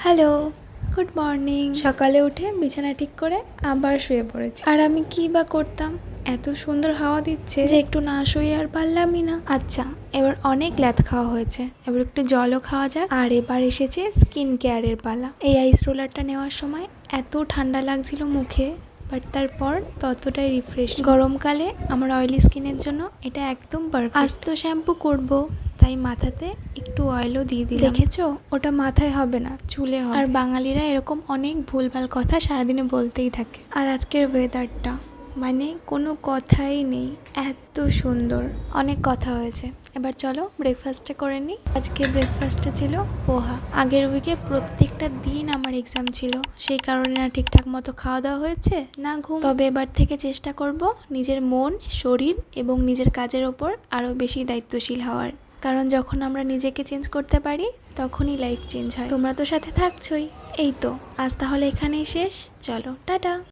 Hello, good morning. সকালে উঠে বিছানা ঠিক করে আবার শুয়ে পড়েছি। আর আমি কি বা করতাম, এত সুন্দর হাওয়া দিচ্ছে যে একটু না শুয়ে আর পারলামই না। আচ্ছা, এবার অনেক ল্যাদ খাওয়া হয়েছে, এবার একটু জলও খাওয়া যাক। আর এবার এসেছে স্কিন কেয়ারের পালা। এই আইস রোলারটা নেওয়ার সময় এত ঠান্ডা লাগছিল মুখে, বাট তারপর ততটাই রিফ্রেশ। গরমকালে আমার অয়েলি স্কিনের জন্য এটা একদম পারফেক্ট। আজ তো শ্যাম্পু করব, তাই মাথাতে একটু অয়েলও দিয়ে দিলাম। দেখেছো, ওটা মাথায় হবে না, চুলে হবে। আর বাঙালিরা এরকম অনেক ভুলভাল কথা সারাদিনে বলতেই থাকে। আর আজকের ওয়েদারটা মানে কোনো কথাই নেই, এত সুন্দর। অনেক কথা হয়েছে, এবার চলো ব্রেকফাস্টটা করে নিই। আজকে ব্রেকফাস্টটা ছিল পোহা। আগের উইকে প্রত্যেকটা দিন আমার এক্সাম ছিল, সেই কারণে না ঠিকঠাক মতো খাওয়া দাওয়া হয়েছে, না ঘুম। তবে এবার থেকে চেষ্টা করব নিজের মন, শরীর এবং নিজের কাজের ওপর আরও বেশি দায়িত্বশীল হওয়ার। কারণ যখন আমরা নিজেকে চেঞ্জ করতে পারি তখনই লাইফ চেঞ্জ হয়। তোমরা তো সাথে থাকছোই। এই তো, আজ তাহলে এখানেই শেষ। চলো, টাটা।